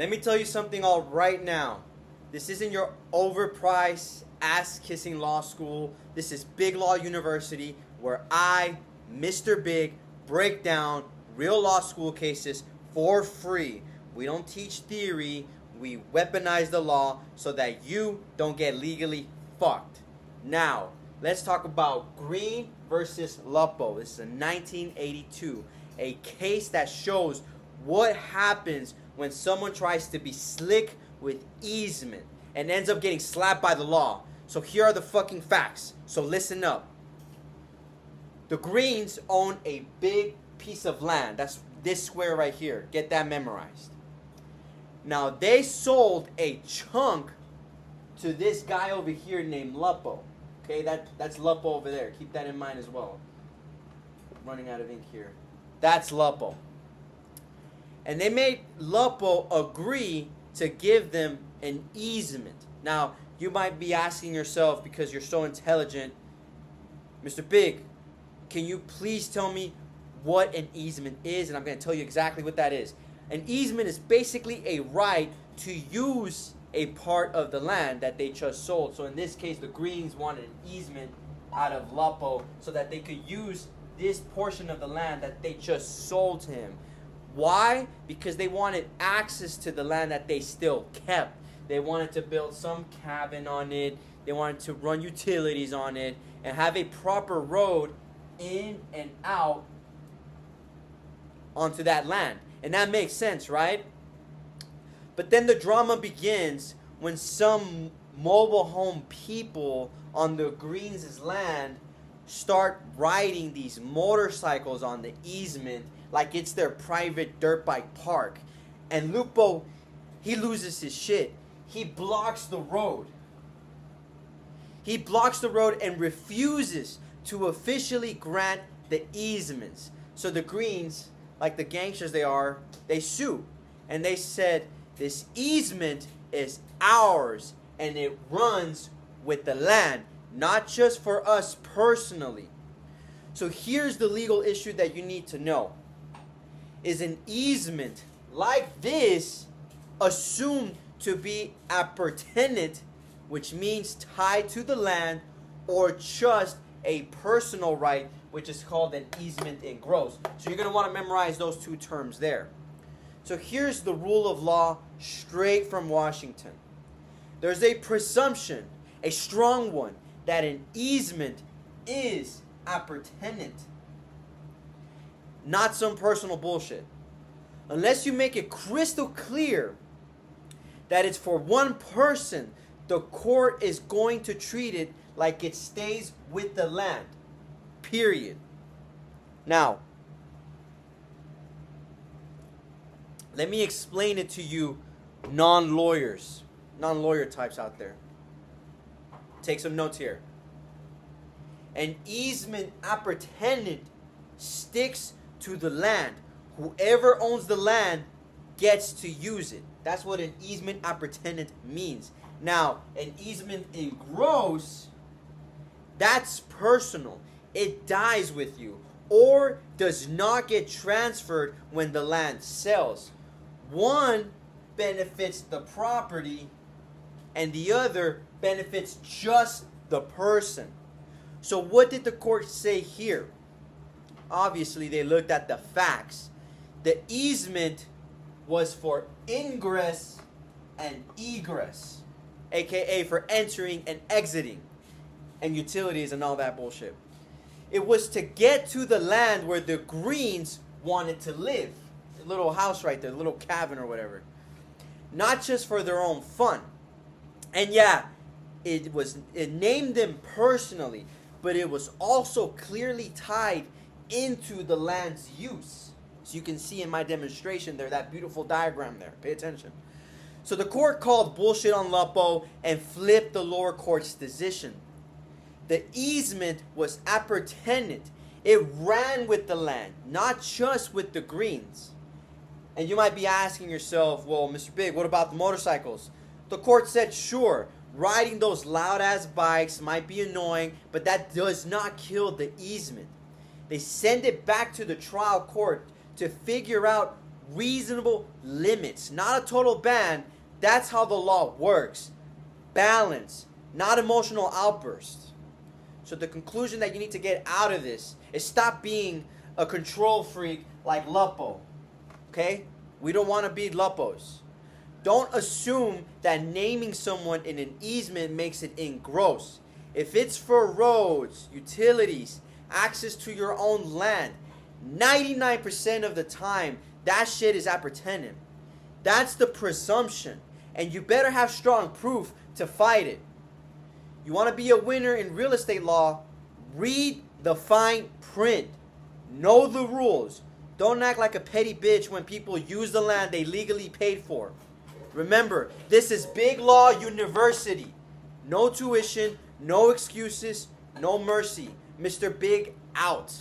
Let me tell you something all right now. This isn't your overpriced, ass-kissing law school. This is Big Law University, where I, Mr. Big, break down real law school cases for free. We don't teach theory. We weaponize the law so that you don't get legally fucked. Now, let's talk about Green versus Lupo. This is a 1982, a case that shows what happens when someone tries to be slick with easement and ends up getting slapped by the law. So here are the fucking facts. So listen up. The Greens own a big piece of land. That's this square right here. Get that memorized. Now they sold a chunk to this guy over here named Lupo. Okay, that's Lupo over there. Keep that in mind as well. I'm running out of ink here. That's Lupo. And they made Lupo agree to give them an easement. Now, you might be asking yourself, because you're so intelligent, Mr. Big, can you please tell me what an easement is? And I'm going to tell you exactly what that is. An easement is basically a right to use a part of the land that they just sold. So in this case, the Greens wanted an easement out of Lupo so that they could use this portion of the land that they just sold to him. Why? Because they wanted access to the land that they still kept. They wanted to build some cabin on it. They wanted to run utilities on it and have a proper road in and out onto that land. And that makes sense, right? But then the drama begins when some mobile home people on the Greens' land start riding these motorcycles on the easement like it's their private dirt bike park. And Lupo, he loses his shit. He blocks the road. He blocks the road and refuses to officially grant the easements. So the Greens, like the gangsters they are, they sue. And they said, this easement is ours and it runs with the land, not just for us personally. So here's the legal issue that you need to know. Is an easement like this assumed to be appurtenant, which means tied to the land, or just a personal right, which is called an easement in gross. So you're going to want to memorize those two terms there. So here's the rule of law straight from Washington. There's a presumption, a strong one, that an easement is appurtenant. Not some personal bullshit. Unless you make it crystal clear that it's for one person, the court is going to treat it like it stays with the land. Period. Now, let me explain it to you non-lawyer types out there. Take some notes here. An easement appurtenant sticks to the land. Whoever owns the land gets to use it. That's what an easement appurtenant means. Now, an easement in gross, that's personal. It dies with you or does not get transferred when the land sells. One benefits the property and the other benefits just the person. So what did the court say here? Obviously, they looked at the facts. The easement was for ingress and egress, aka for entering and exiting, and utilities and all that bullshit. It was to get to the land where the Greens wanted to live. The little house right there, the little cabin or whatever. Not just for their own fun. And yeah, it named them personally, but it was also clearly tied into the land's use. So you can see in my demonstration there, that beautiful diagram there. Pay attention. So the court called bullshit on Lupo and flipped the lower court's decision. The easement was appurtenant. It ran with the land, not just with the Greens. And you might be asking yourself, well, Mr. Big, what about the motorcycles? The court said, sure, riding those loud-ass bikes might be annoying, but that does not kill the easement. They send it back to the trial court to figure out reasonable limits, not a total ban. That's how the law works. Balance, not emotional outbursts. So the conclusion that you need to get out of this is stop being a control freak like Lupo. Okay? We don't want to be Lupos. Don't assume that naming someone in an easement makes it engross. If it's for roads, utilities, access to your own land, 99% of the time, that shit is appertaining. That's the presumption. And you better have strong proof to fight it. You want to be a winner in real estate law? Read the fine print. Know the rules. Don't act like a petty bitch when people use the land they legally paid for. Remember, this is Big Law University. No tuition, no excuses, no mercy. Mr. Big out.